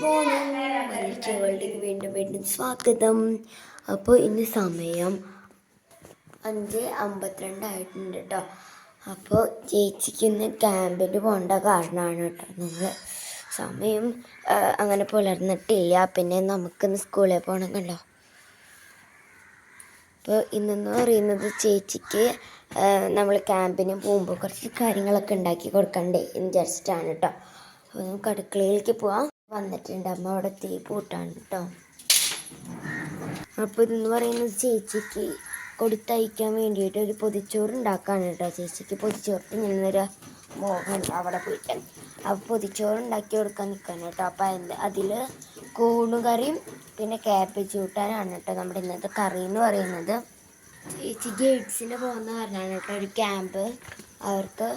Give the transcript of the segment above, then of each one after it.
Morning Malayali വേൾഡിലേക്ക് വീണ്ടും വീണ്ടും സ്വാഗതം. അപ്പോൾ ഇന്ന് സമയം 5:52 ആയിട്ടുണ്ട് കേട്ടോ. അപ്പോൾ ചേച്ചിക്ക് ഇന്ന് ക്യാമ്പിന് പോകേണ്ട കാരണമാണ് കേട്ടോ. നിങ്ങൾ സമയം അങ്ങനെ പുലർന്നിട്ടില്ല. പിന്നെ നമുക്കിന്ന് സ്കൂളിൽ പോകണം കണ്ടോ. അപ്പോൾ ഇന്നെന്ന് പറയുന്നത് ചേച്ചിക്ക് നമ്മൾ ക്യാമ്പിന് പോകുമ്പോൾ കുറച്ച് കാര്യങ്ങളൊക്കെ ഉണ്ടാക്കി കൊടുക്കണ്ടേ എന്ന് വിചാരിച്ചിട്ടാണ് കേട്ടോ. അപ്പോൾ നമുക്ക് അടുക്കളയിലേക്ക് പോവാം. വന്നിട്ടുണ്ട് അമ്മ അവിടെ തീ പൂട്ടാണ് കേട്ടോ. അപ്പോൾ ഇതെന്ന് പറയുന്നത് ചേച്ചിക്ക് കൊടുത്തയക്കാൻ വേണ്ടിയിട്ട് ഒരു പൊതിച്ചോറ് ഉണ്ടാക്കാണ് കേട്ടോ. ചേച്ചിക്ക് പൊതിച്ചോറ് നിന്നൊരു മോഹമുണ്ട് അവിടെ പോയിട്ട്. അപ്പോൾ പൊതിച്ചോറ് ഉണ്ടാക്കി കൊടുക്കാൻ നിൽക്കാൻ കേട്ടോ. അപ്പോൾ അതിൽ കൂണുകറിയും പിന്നെ ക്യാബേജ് കൂട്ടാനാണ് കേട്ടോ നമ്മുടെ ഇന്നത്തെ കറി എന്ന് പറയുന്നത്. ചേച്ചി ഗേഡ്സിന് പോകുന്ന കാരണമാണ് കേട്ടോ ഒരു ക്യാമ്പ്. അവർക്ക്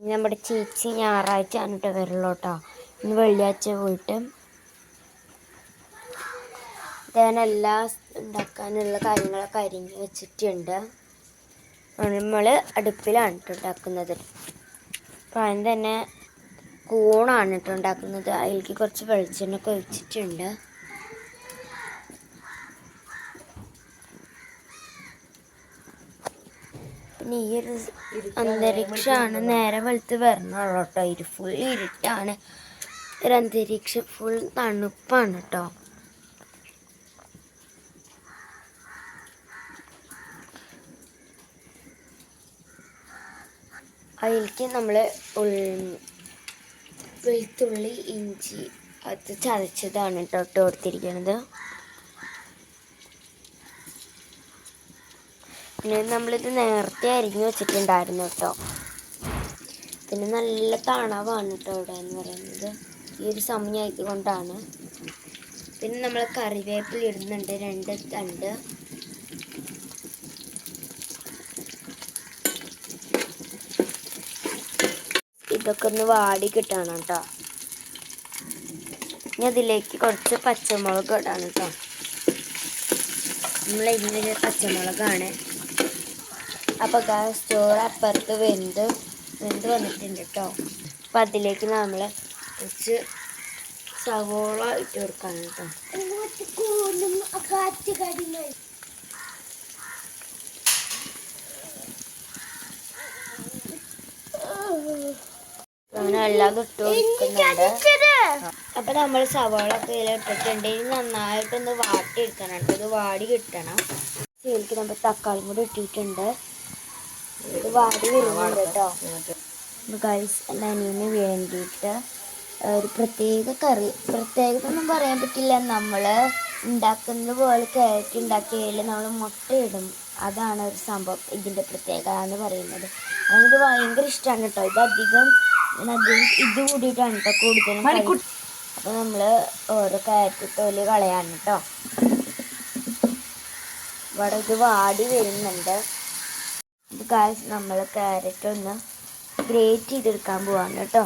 നമ്മുടെ ചേച്ചി ഞായറാഴ്ച ആണ് കേട്ടോ വരുള്ളൂ കേട്ടോ. ഇന്ന് വെള്ളിയാഴ്ച പോയിട്ട് ഞാനെല്ലാം ഉണ്ടാക്കാനുള്ള കാര്യങ്ങളൊക്കെ അരിഞ്ഞ് വെച്ചിട്ടുണ്ട്. നമ്മൾ അടുപ്പിലാണ് കേട്ടോ ഉണ്ടാക്കുന്നത്. അപ്പോൾ അതിന് തന്നെ കൂണാണ് കേട്ടോ ഉണ്ടാക്കുന്നത്. അതിലേക്ക് കുറച്ച് വെളിച്ചെണ്ണയൊക്കെ ഒഴിച്ചിട്ടുണ്ട്. പിന്നെ ഈ ഒരു അന്തരീക്ഷമാണ് നേരെ വെളുത്ത് വരണുള്ളൂ കേട്ടോ. ഫുൾ ഇരുട്ടാണ്. ഒരു അന്തരീക്ഷം ഫുൾ തണുപ്പാണ് കേട്ടോ. അതിലേക്ക് നമ്മൾ വെളുത്തുള്ളി ഇഞ്ചി അത് ചതച്ചതാണ് കേട്ടോ ഇട്ട് കൊടുത്തിരിക്കുന്നത്. പിന്നെ നമ്മളിത് നേരത്തെ അരിഞ്ഞു വെച്ചിട്ടുണ്ടായിരുന്നു കേട്ടോ. പിന്നെ നല്ല തണവാണ് കേട്ടോ ഇവിടെ എന്ന് പറയുന്നത്. ഈ ഒരു സമയമായത് കൊണ്ടാണ്. പിന്നെ നമ്മൾ കറിവേപ്പില ഇടുന്നുണ്ട് 2 തണ്ട്. ഇതൊക്കെ ഒന്ന് വാടി കിട്ടണം കേട്ടോ. ഇനി അതിലേക്ക് കുറച്ച് പച്ചമുളക് ഇടാണ് കേട്ടോ. നമ്മൾ ഇന്നൊരു പച്ചമുളകാണ്. അപ്പോൾ ഗ്യാസ് ചോറ് അപ്പുറത്ത് വെന്ത് വന്നിട്ടുണ്ട് കേട്ടോ. അപ്പം അതിലേക്ക് നമ്മൾ കുറച്ച് സവോള ഇട്ട് കൊടുക്കാണ് കേട്ടോ. അങ്ങനെ എല്ലാം ഇട്ട് കൊടുക്കുന്നുണ്ട്. അപ്പം നമ്മൾ സവോള ഒക്കെ ഇട്ടിട്ടുണ്ട്. ഇനി നന്നായിട്ടൊന്ന് വാട്ടിയെടുക്കാനുണ്ട്. ഇത് വാടി കിട്ടണം. ഇതിലേക്ക് നമ്മൾ തക്കാളി കൂടി ഇട്ടിട്ടുണ്ട്. ഇത് വാടി വരുന്നുണ്ട് കേട്ടോ. ഗൈസ് അനിയന് വേണ്ടിയിട്ട് ഒരു പ്രത്യേക കറി, പ്രത്യേകതൊന്നും പറയാൻ പറ്റില്ല. നമ്മൾ ഉണ്ടാക്കുന്നത് പോലെ ക്യാരറ്റ് ഉണ്ടാക്കിയതിൽ നമ്മൾ മുട്ടയിടും. അതാണ് ഒരു സംഭവം, ഇതിൻ്റെ പ്രത്യേകത എന്ന് പറയുന്നത്. അത് ഭയങ്കര ഇഷ്ടമാണ് കേട്ടോ. ഇതധികം ഇത് കൂടിയിട്ടാണ് കേട്ടോ കൂടുതലും. അപ്പോൾ നമ്മൾ ഓരോ ക്യാരറ്റ് തൊലി കളയാണ് കേട്ടോ. ഇവിടെ ഇത് വാടി വരുന്നുണ്ട്. ഇത് ഗൈസ് നമ്മൾ ക്യാരറ്റ് ഒന്ന് ഗ്രേറ്റ് ചെയ്തെടുക്കാൻ പോവാണ് കേട്ടോ.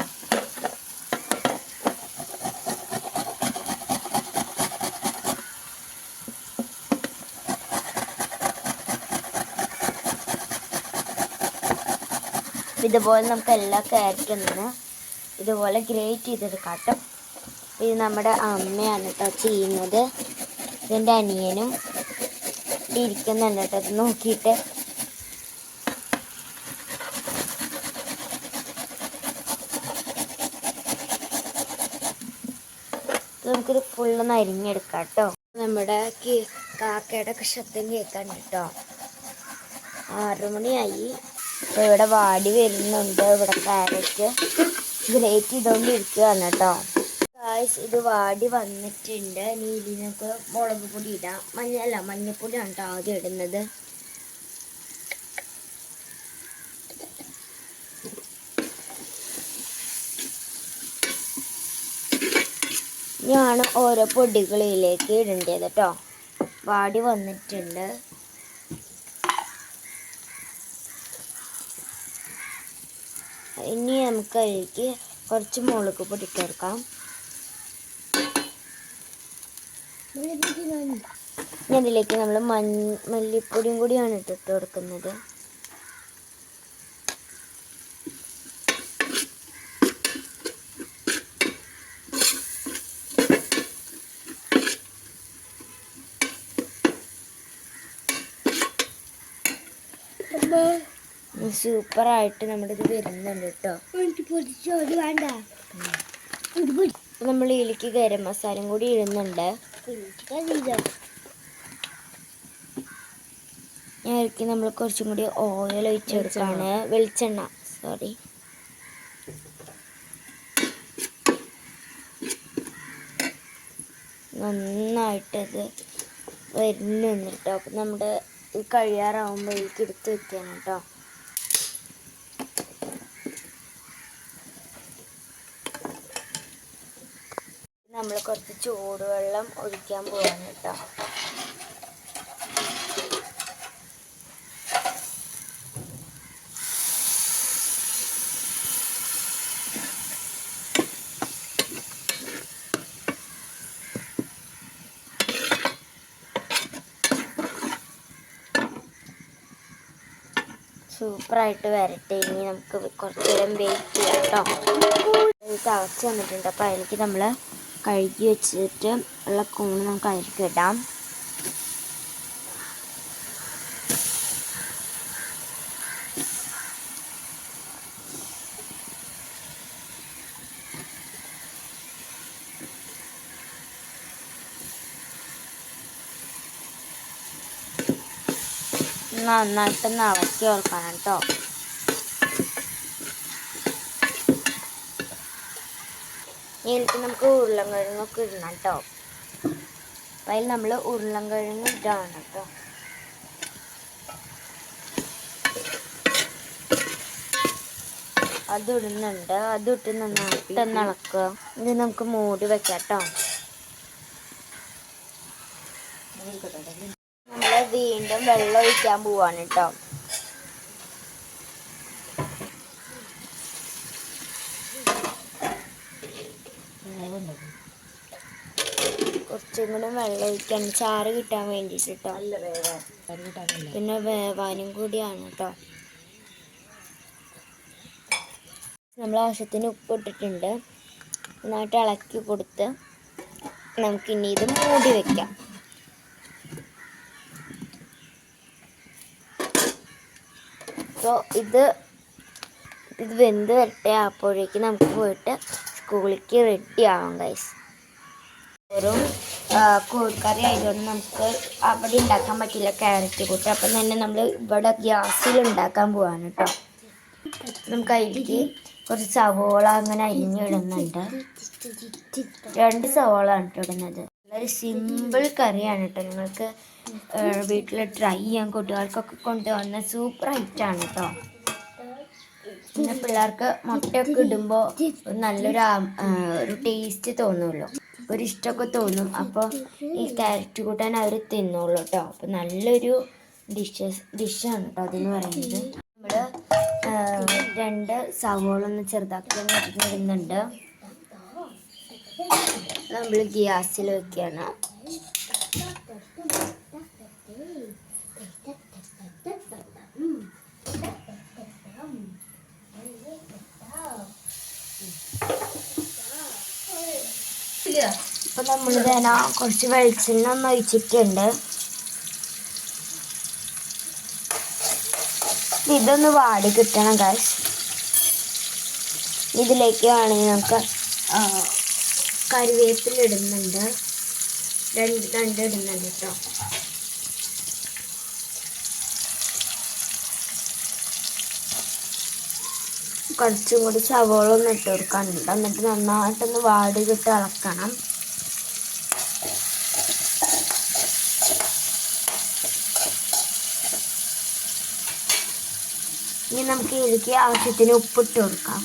ഇതുപോലെ നമുക്ക് എല്ലാ ക്യാരറ്റും ഒന്ന് ഇതുപോലെ ഗ്രേറ്റ് ചെയ്തെടുക്കാം കേട്ടോ. ഇത് നമ്മുടെ അമ്മയാണ് കേട്ടോ ചെയ്യുന്നത്. ഇതിൻ്റെ അനിയനും ഇരിക്കുന്നുണ്ട് കേട്ടോ. അത് നോക്കിയിട്ട് നമുക്കിത് ഫുള്ളൊന്ന് അരിഞ്ഞെടുക്കാം കേട്ടോ. നമ്മുടെ കാക്കയുടെ ഒക്കെ ശബ്ദം കേൾക്കാൻ കേട്ടോ. 6 മണിയായി. അപ്പോൾ ഇവിടെ വാടി വരുന്നുണ്ട്. ഇവിടെ ക്യാരറ്റ് ഗ്രേറ്റ് ചെയ്തുകൊണ്ടിരിക്കുകയാണ് കേട്ടോ. ഗായ്സ് ഇത് വാടി വന്നിട്ടുണ്ട്. ഇനി ഇതിനൊക്കെ മുളക് പൊടി ഇടാം. മഞ്ഞപ്പൊടിയാണ് കേട്ടോ ആദ്യം ഇടുന്നത്. ഇനിയാണ് ഓരോ പൊടികളിലേക്ക് ഇടേണ്ടത് കേട്ടോ. വാടി വന്നിട്ടുണ്ട്. ഇനി നമുക്ക് അതിലേക്ക് കുറച്ച് മുളക് പൊടി ചേർക്കാം. ഇനി അതിലേക്ക് നമ്മൾ മല്ലിപ്പൊടിയും കൂടിയാണ് ഇട്ടിട്ട് കൊടുക്കുന്നത്. സൂപ്പറായിട്ട് നമ്മുടെ ഇത് വരുന്നുണ്ട് കേട്ടോ. നമ്മൾ ഇതിലേക്ക് ഗരം മസാലയും കൂടി ഇടുന്നുണ്ട്. ഞാനിക്ക് നമ്മൾ കുറച്ചും കൂടി ഓയിൽ ഒഴിച്ചെടുക്കാണ്, വെളിച്ചെണ്ണ സോറി. നന്നായിട്ടത് വരുന്നുണ്ട് കേട്ടോ. അപ്പം നമ്മുടെ ഈ കഴിയാറാവുമ്പോഴേക്ക് എടുത്ത് വെക്കണം കേട്ടോ. നമ്മൾ കുറച്ച് ചൂടുവെള്ളം ഒഴിക്കാൻ പോവാണ് കേട്ടോ. സൂപ്പറായിട്ട് വരട്ടെ. ഇനി നമുക്ക് കുറച്ച് നേരം വെയിറ്റ് ചെയ്യാം കേട്ടോ. തിളച്ച് വന്നിട്ടുണ്ട്. അപ്പോൾ അതിലേക്ക് നമ്മൾ കഴുകി വെച്ചിട്ട് ഉള്ള കൂണ് നമുക്ക് അതിലേക്ക് ഇടാം. നന്നായിട്ട് ഇളക്കി കൊടുക്കണം കേട്ടോ. ഇതിലേക്ക് നമുക്ക് ഉരുളൻകിഴങ്ങൊക്കെ ഇടണം കേട്ടോ. അപ്പം അതിൽ നമ്മൾ ഉരുളൻകിഴങ്ങ് ഇടാണ് കേട്ടോ. അതിടുന്നുണ്ട്. അതിട്ട് നന്നായിട്ട് ഇളക്കുക. ഇത് നമുക്ക് മൂടി വെക്കാം കേട്ടോ. നമ്മൾ വീണ്ടും വെള്ളം ഒഴിക്കാൻ പോവാണ് കേട്ടോ. കുറച്ചും കൂടെ വെള്ളം ഒഴിക്കാൻ, ചാറ് കിട്ടാൻ വേണ്ടിയിട്ട് കേട്ടോ. പിന്നെ വേവാനും കൂടിയാണ് കേട്ടോ. നമ്മൾ ആവശ്യത്തിന് ഉപ്പ് ഇട്ടിട്ടുണ്ട്. നന്നായിട്ട് ഇളക്കി കൊടുത്ത് നമുക്കിനി ഇത് മൂടി വയ്ക്കാം. അപ്പോൾ ഇത് വെന്ത് വരട്ടെ. അപ്പോഴേക്ക് നമുക്ക് പോയിട്ട് സ്കൂളിലേക്ക് റെഡി ആവാം ഗൈസ്. വെറും കോഴിക്കറി ആയതുകൊണ്ട് നമുക്ക് അവിടെ ഉണ്ടാക്കാൻ പറ്റില്ല ക്യാരറ്റ് കൂട്ടി. അപ്പം തന്നെ നമ്മൾ ഇവിടെ ഗ്യാസിൽ ഉണ്ടാക്കാൻ പോവാണ് കേട്ടോ. നമുക്ക് അതിലേക്ക് കുറച്ച് സവോള അങ്ങനെ അരിഞ്ഞിടുന്നുണ്ട്. 2 സവോളയാണ് കേട്ടോ ഇടുന്നത്. വളരെ സിമ്പിൾ കറിയാണ് കേട്ടോ. നിങ്ങൾക്ക് വീട്ടിൽ ട്രൈ ചെയ്യാൻ, കുട്ടികൾക്കൊക്കെ കൊണ്ടുവന്ന സൂപ്പർ ഐറ്റാണ് കേട്ടോ. പിന്നെ പിള്ളേർക്ക് മുട്ടയൊക്കെ ഇടുമ്പോൾ നല്ലൊരു ടേസ്റ്റ് തോന്നുമല്ലോ, ഒരു ഇഷ്ടമൊക്കെ തോന്നും. അപ്പോൾ ഈ ക്യാരറ്റ് കൂട്ടാൻ അവർ തിന്നോളൂ കേട്ടോ. അപ്പോൾ നല്ലൊരു ഡിഷാണ് കേട്ടോ അതെന്ന് പറയുന്നത്. നമ്മൾ 2 സവോള ഒന്ന് ചെറുതാക്കി ഇടുന്നുണ്ട്. നമ്മൾ ഗ്യാസിൽ വെക്കുകയാണ്. ഇപ്പം നമ്മൾ തന്നെ കുറച്ച് വെളിച്ചെണ്ണ ഒന്ന് ഒഴിച്ചിട്ടുണ്ട്. ഇതൊന്ന് വാടി കിട്ടണം ഗൈസ്. ഇതിലേക്ക് വേണമെങ്കിൽ നമുക്ക് കറിവേപ്പില ഇടുന്നുണ്ട്. 2 ഇടുന്നുണ്ട് കേട്ടോ. കുറച്ചും കൂടി സവോള ഒന്ന് ഇട്ട് കൊടുക്കാനുണ്ട്. എന്നിട്ട് നന്നായിട്ടൊന്ന് വാടി കിട്ട് ഇളക്കണം. ഇനി നമുക്ക് ഇതിലേക്ക് ആവശ്യത്തിന് ഉപ്പിട്ട് കൊടുക്കാം.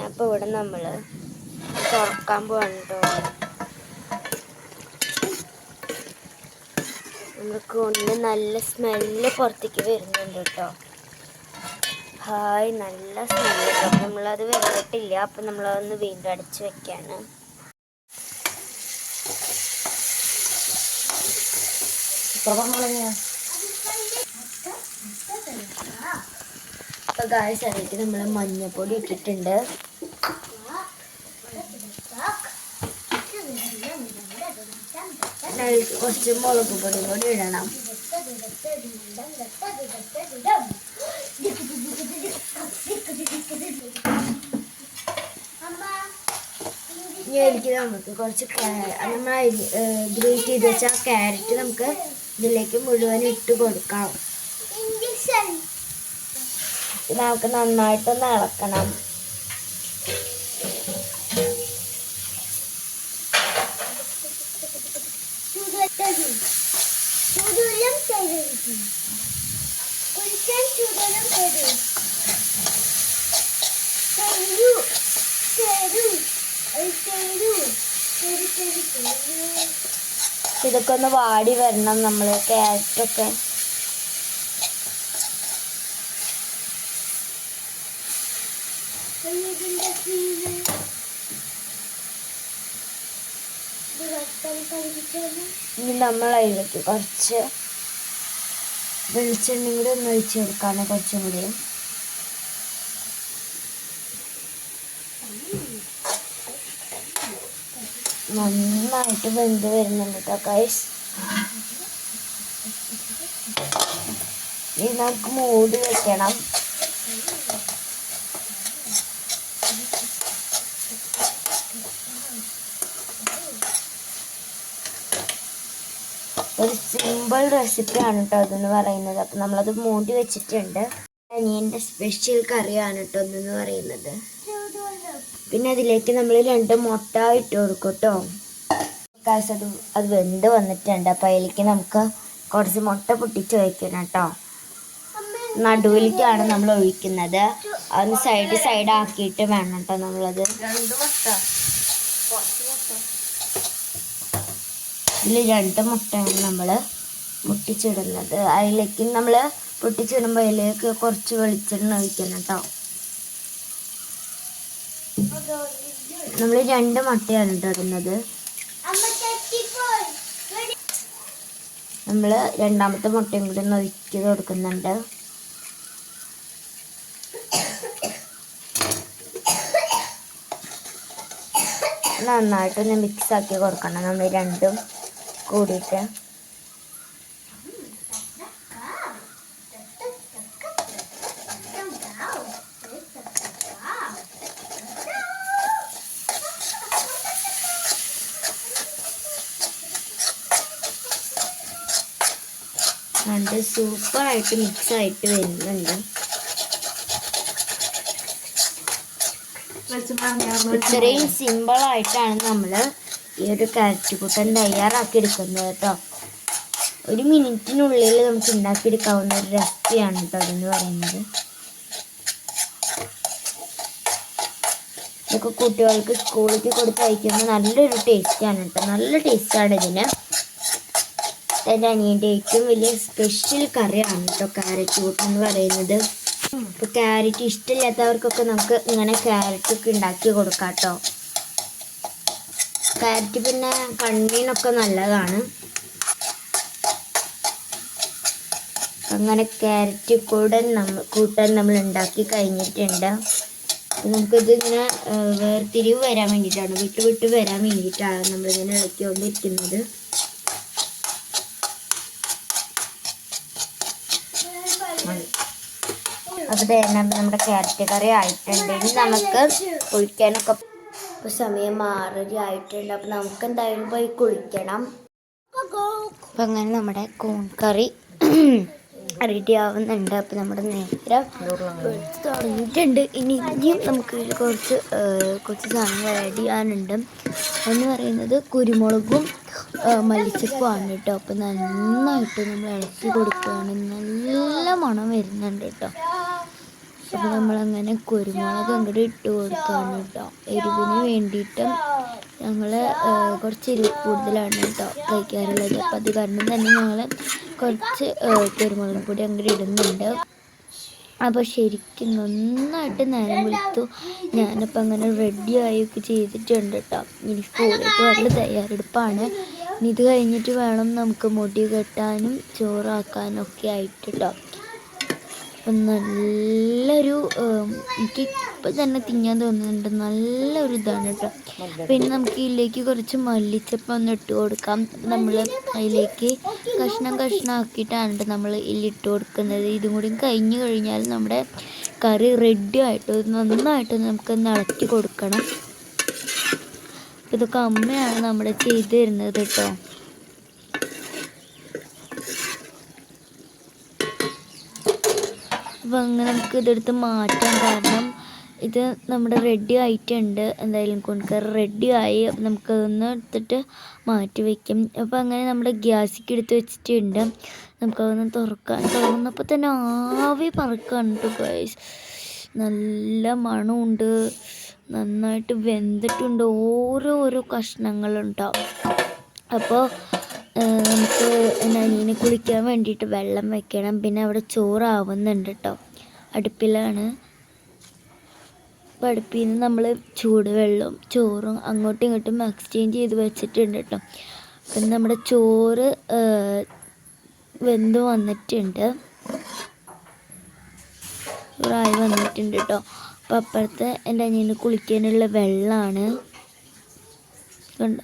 അപ്പോൾ ഇവിടെ നമ്മൾ തുറക്കാൻ പോവാണ് കേട്ടോ. നമുക്ക് കൊണ്ട് നല്ല സ്മെല്ല് പുറത്തേക്ക് വരുന്നുണ്ട് കേട്ടോ. ഹായ്, നല്ല സ്മെല്ല് കേട്ടോ. നമ്മളത് വെന്തിട്ടില്ല. അപ്പം നമ്മളതൊന്ന് വീണ്ടും അടച്ച് വെക്കാണ്. അപ്പോൾ ഗായ്സ് അതിലേക്ക് നമ്മൾ മഞ്ഞൾപ്പൊടി ഇട്ടിട്ടുണ്ട്. അതിലേക്ക് കുറച്ച് മുളക് പൊടി കൂടി ഇടണം. ഇതിലേക്ക് നമുക്ക് കുറച്ച് നമ്മൾ ഗ്രേറ്റ് ചെയ്ത് വെച്ചാൽ ക്യാരറ്റ് നമുക്ക് ഇതിലേക്ക് മുഴുവൻ ഇട്ട് കൊടുക്കാം. നമുക്ക് നന്നായിട്ടൊന്ന് ഇളക്കണം. ഇതൊക്കെ ഒന്ന് വാടി വരണം. നമ്മൾ ക്യാരറ്റൊക്കെ ഇനി നമ്മൾ അതിലേക്ക് കുറച്ച് വെളിച്ചെണ്ണ കൂടി ഒന്ന് ഒഴിച്ച് കൊടുക്കാണ്. കുറച്ചും കൂടി നന്നായിട്ട് വെന്ത് വരുന്നുണ്ട് കേട്ടോ ഗൈസ്. ഇനി നമുക്ക് മൂടി വെക്കണം. ഒരു സിമ്പിൾ റെസിപ്പിയാണ് കേട്ടോ അതെന്ന് പറയുന്നത്. അപ്പം നമ്മളത് മൂടി വെച്ചിട്ടുണ്ട്. അനിയൻ്റെ സ്പെഷ്യൽ കറിയാണ് കേട്ടോ അതെന്ന് പറയുന്നത്. പിന്നെ അതിലേക്ക് നമ്മൾ 2 മുട്ട ഇട്ട് കൊടുക്കും കേട്ടോ. അത് വെന്ത് വന്നിട്ടുണ്ട്. അപ്പം അതിലേക്ക് നമുക്ക് കുറച്ച് മുട്ട പൊട്ടിച്ച് വയ്ക്കണം കേട്ടോ. നടുവിലേക്കാണ് നമ്മൾ ഒഴിക്കുന്നത്. അതൊന്ന് സൈഡ് ആക്കിയിട്ട് വേണം കേട്ടോ നമ്മളത്. ഇതിൽ 2 മുട്ടയാണ് നമ്മൾ പൊട്ടിച്ചിടുന്നത്. അതിലേക്ക് നമ്മൾ പൊട്ടിച്ചിടുമ്പോൾ അതിലേക്ക് കുറച്ച് വെളിച്ചെണ്ണ ഒഴിക്കണം കേട്ടോ. നമ്മൾ 2 മുട്ടയാണ് ഇടുന്നത്. നമ്മൾ രണ്ടാമത്തെ മുട്ടയും കൂടി ഒന്ന് ഒഴിച്ച് കൊടുക്കുന്നുണ്ട്. നന്നായിട്ടൊന്ന് മിക്സ് ആക്കി കൊടുക്കണം നമ്മൾ രണ്ടും കൂടിയിട്ട്. രണ്ട് സൂപ്പറായിട്ട് മിക്സ് ആയിട്ട് വരുന്നുണ്ട്. ഇത്രയും സിമ്പിളായിട്ടാണ് നമ്മൾ ഈ ഒരു ക്യാരറ്റ് കൂട്ടൻ തയ്യാറാക്കി എടുക്കുന്നത് കേട്ടോ. 1 മിനിറ്റിനുള്ളിൽ നമുക്ക് ഉണ്ടാക്കിയെടുക്കാവുന്ന ഒരു റെസിപ്പിയാണ് കേട്ടോ അതെന്ന് പറയുന്നത്. ഇതൊക്കെ കുട്ടികൾക്ക് സ്കൂളിലേക്ക് കൊടുത്ത് കഴിക്കുമ്പോൾ നല്ലൊരു ടേസ്റ്റാണ് കേട്ടോ. നല്ല ടേസ്റ്റാണ് ഇതിന്. എൻ്റെ അനിയൻ്റെ ഏറ്റവും വലിയ സ്പെഷ്യൽ കറിയാണ് കേട്ടോ ക്യാരറ്റ് കൂട്ടൻ എന്ന് പറയുന്നത്. ഇപ്പോൾ ക്യാരറ്റ് ഇഷ്ടമില്ലാത്തവർക്കൊക്കെ നമുക്ക് ഇങ്ങനെ ക്യാരറ്റൊക്കെ ഉണ്ടാക്കി കൊടുക്കാം കേട്ടോ. ക്യാരറ്റ് പിന്നെ കണ്ണിനൊക്കെ നല്ലതാണ്. അങ്ങനെ ക്യാരറ്റ് കൂട്ടാൻ നമ്മൾ ഉണ്ടാക്കി കഴിഞ്ഞിട്ടുണ്ട്. നമുക്കിത് ഇങ്ങനെ വേർതിരിവ് വരാൻ വേണ്ടിയിട്ടാണ്, വിട്ട് വരാൻ വേണ്ടിയിട്ടാണ് നമ്മളിങ്ങനെ ഇളക്കിക്കൊണ്ടിരിക്കുന്നത്. അപ്പോൾ നമ്മുടെ ക്യാരറ്റ് കറി ആയിട്ടുണ്ട്. ഇനി നമുക്ക് കുളിക്കാനൊക്കെ ഇപ്പോൾ സമയം 6:30 ആയിട്ടുണ്ട്. അപ്പോൾ നമുക്ക് എന്തായാലും പോയി കുളിക്കണം. അപ്പം അങ്ങനെ നമ്മുടെ കൂൺ കറി റെഡി ആവുന്നുണ്ട്. അപ്പോൾ നമ്മുടെ നേരം തുടങ്ങിയിട്ടുണ്ട്. ഇനിയും നമുക്ക് കുറച്ച് സാധനങ്ങൾ ആഡ് ചെയ്യാനുണ്ട്. എന്ന് പറയുന്നത് കുരുമുളകും മല്ലിച്ചപ്പുമാണ് കേട്ടോ. അപ്പോൾ നന്നായിട്ട് നമ്മൾ ഇളക്കി കൊടുക്കുകയാണ്. നല്ല മണം വരുന്നുണ്ട് കേട്ടോ. അപ്പോൾ നമ്മളങ്ങനെ കുരുമുളക് അങ്ങോട്ട് ഇട്ട് കൊടുക്കുകയാണ് കേട്ടോ. എരിവിന് വേണ്ടിയിട്ട് ഞങ്ങൾ കുറച്ച് എരിവ് കൂടുതലാണ് കേട്ടോ കഴിക്കാറുള്ളത്. അപ്പോൾ അത് കാരണം തന്നെ ഞങ്ങൾ കുറച്ച് കുരുമുളക് പൊടി അങ്ങോട്ട് ഇടുന്നുണ്ട്. അപ്പോൾ ശരിക്കും നന്നായിട്ട് നേരം വിളിച്ചു. ഞാനിപ്പോൾ അങ്ങനെ റെഡിയായൊക്കെ ചെയ്തിട്ടുണ്ട് കേട്ടോ. ഇനി സ്കൂളിലേക്ക് വരൽ തയ്യാറെടുപ്പാണ്. ഇത് കഴിഞ്ഞിട്ട് വേണം നമുക്ക് മുടി കെട്ടാനും ചോറാക്കാനും ഒക്കെ ആയിട്ട് കേട്ടോ. അപ്പം നല്ലൊരു എനിക്ക് ഇപ്പം തന്നെ തിന്നാൻ തോന്നുന്നുണ്ട്. നല്ലൊരു ഇതാണ് കേട്ടോ. പിന്നെ നമുക്ക് ഇതിലേക്ക് കുറച്ച് മല്ലിച്ചപ്പ് ഒന്ന് ഇട്ട് കൊടുക്കാം. നമ്മൾ അതിലേക്ക് കഷ്ണമാക്കിയിട്ടാണ് നമ്മൾ ഇതിലിട്ട് കൊടുക്കുന്നത്. ഇതും കൂടി കഴിഞ്ഞ് കഴിഞ്ഞാൽ നമ്മുടെ കറി റെഡി ആയിട്ട് നന്നായിട്ട് നമുക്ക് ഇളക്കി കൊടുക്കണം. ഇതൊക്കെ അമ്മയാണ് നമ്മുടെ ചെയ്ത് തരുന്നത് കേട്ടോ. അപ്പം അങ്ങനെ നമുക്ക് ഇതെടുത്ത് മാറ്റാം. കാരണം ഇത് നമ്മുടെ റെഡി ആയിട്ടുണ്ട്. എന്തായാലും കൂൺകറി റെഡി ആയി. അപ്പം നമുക്കതൊന്ന് എടുത്തിട്ട് മാറ്റി വയ്ക്കും. അപ്പം അങ്ങനെ നമ്മുടെ ഗ്യാസിലേക്ക് എടുത്ത് വെച്ചിട്ടുണ്ട്. നമുക്കതൊന്ന് തുറന്നപ്പോൾ തന്നെ ആവി പറക്കാണ് കേട്ടോ ഗൈസ്. നല്ല മണമുണ്ട്, നന്നായിട്ട് വെന്തിട്ടുണ്ട്, ഓരോരോ കഷ്ണങ്ങളുണ്ടാവും. അപ്പോൾ നമുക്ക് അനിയനെ കുളിക്കാൻ വേണ്ടിയിട്ട് വെള്ളം വെക്കണം. പിന്നെ അവിടെ ചോറാവുന്നുണ്ട് കേട്ടോ, അടുപ്പിലാണ്. അപ്പോൾ അടുപ്പിൽ നിന്ന് നമ്മൾ ചൂടുവെള്ളവും ചോറും അങ്ങോട്ടും ഇങ്ങോട്ടും എക്സ്ചേഞ്ച് ചെയ്ത് വെച്ചിട്ടുണ്ട് കേട്ടോ. അപ്പം നമ്മുടെ ചോറ് വെന്ത് വന്നിട്ടുണ്ട്, ചോറായി വന്നിട്ടുണ്ട് കേട്ടോ. അപ്പം അപ്പുറത്ത് എൻ്റെ അനിയന് കുളിക്കാനുള്ള വെള്ളമാണ്, കണ്ടോ,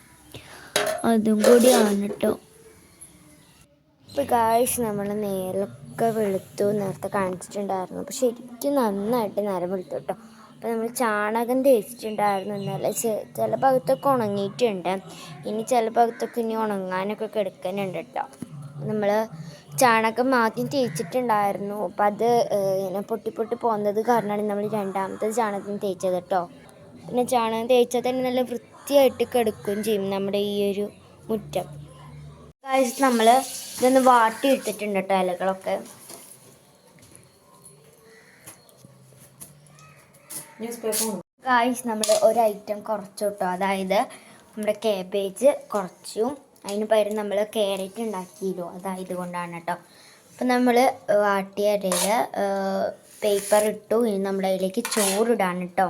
അതും കൂടിയാണ് കേട്ടോ. ഇപ്പോൾ ഗായ്സ് നമ്മൾ നേരൊക്കെ വെളുത്തു, നേരത്തെ കാണിച്ചിട്ടുണ്ടായിരുന്നു. അപ്പോൾ ശരിക്കും നന്നായിട്ട് നേരം വെളുത്തു കേട്ടോ. അപ്പോൾ നമ്മൾ ചാണകം തേച്ചിട്ടുണ്ടായിരുന്നു. എന്നാലും ചില ഭാഗത്തൊക്കെ ഉണങ്ങിയിട്ടുണ്ട്. ഇനി ചില ഭാഗത്തൊക്കെ ഇനി ഉണങ്ങാനൊക്കെ കിടക്കാനുണ്ട് കേട്ടോ. നമ്മൾ ചാണകം ആദ്യം തേച്ചിട്ടുണ്ടായിരുന്നു. അപ്പം അത് ഇങ്ങനെ പൊട്ടി പോകുന്നത് കാരണമാണ് നമ്മൾ രണ്ടാമത്തെ ചാണകം തേച്ചത് കേട്ടോ. പിന്നെ ചാണകം തേച്ചാൽ തന്നെ നല്ല വൃത്തിയായിട്ട് കിടക്കുകയും ചെയ്യും നമ്മുടെ ഈ ഒരു മുറ്റം. ഗായ്സ് നമ്മൾ ഇതൊന്ന് വാട്ടി എടുത്തിട്ടുണ്ട് കേട്ടോ, ഇലകളൊക്കെ. ഗായ്സ് നമ്മൾ ഒരു ഐറ്റം കുറച്ചു കേട്ടോ, അതായത് നമ്മുടെ കാബേജ് കുറച്ചു. അതിന് പകരം നമ്മൾ ക്യാരറ്റ് ഉണ്ടാക്കിയല്ലോ, അതായത് കൊണ്ടാണ് കേട്ടോ. അപ്പം നമ്മൾ വാട്ടിയ ഇടയിൽ പേപ്പർ ഇട്ടു. ഇനി നമ്മുടെ അതിലേക്ക് ചോറിടാണ് കേട്ടോ.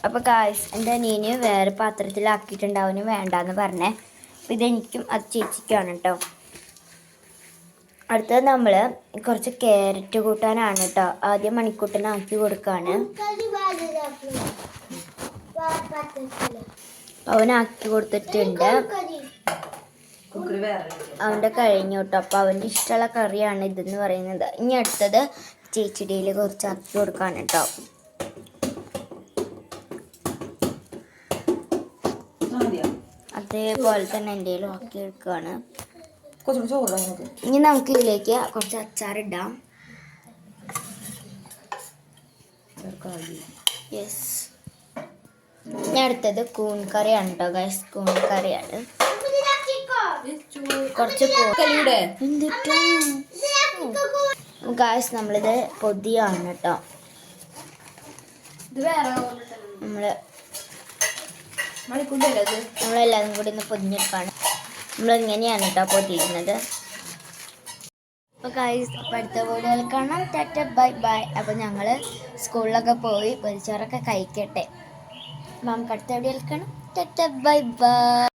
അപ്പോൾ ഗായ്സ് എൻ്റെ അനിയന് വേറെ പാത്രത്തിലാക്കിയിട്ടുണ്ട്, അവന് വേണ്ടാന്ന് പറഞ്ഞേ. അപ്പോൾ ഇതെനിക്കും അത് ചേച്ചിക്കാണ് കേട്ടോ. അടുത്തത് നമ്മൾ കുറച്ച് ക്യാരറ്റ് കൂട്ടാനാണ് കേട്ടോ. ആദ്യം മണിക്കൂട്ടനാക്കി കൊടുക്കുകയാണ്. അവനാക്കി കൊടുത്തിട്ടുണ്ട്, അവൻ്റെ കഴിഞ്ഞു കേട്ടോ. അപ്പോൾ അവൻ്റെ ഇഷ്ടമുള്ള കറിയാണ് ഇതെന്ന് പറയുന്നത്. ഇനി അടുത്തത് ചേച്ചിടിയിൽ കുറച്ച് ആക്കി കൊടുക്കുകയാണ് കേട്ടോ. അതേപോലെ തന്നെ എൻ്റെ ആക്കി എടുക്കുകയാണ്. ഇനി നമുക്ക് ഇതിലേക്ക് കുറച്ച് അച്ചാറിടാം. യെസ്, ഇനി അടുത്തത് കൂൺ കറിയാണ് കേട്ടോ ഗൈസ്. കൂൺ കറിയാണ്. കുറച്ച് ഗൈസ് നമ്മളിത് പൊതിയാണ് കേട്ടോ. നമ്മളെല്ലാവരും കൂടി ഒന്ന് പൊതിഞ്ഞെടുക്കാണ്. നമ്മളിങ്ങനെയാണ് കേട്ടോ പൊതിയുന്നത്. അപ്പോൾ ഗൈസ് അപ്പോൾ അടുത്ത വീഡിയോയിൽ കാണാം. Tata bye bye. അപ്പോൾ ഞങ്ങൾ സ്കൂളിലൊക്കെ പോയി പൊതിച്ചോറൊക്കെ കഴിക്കട്ടെ. നമുക്ക് അടുത്ത വീഡിയോയിൽ കാണാം. Tata bye bye.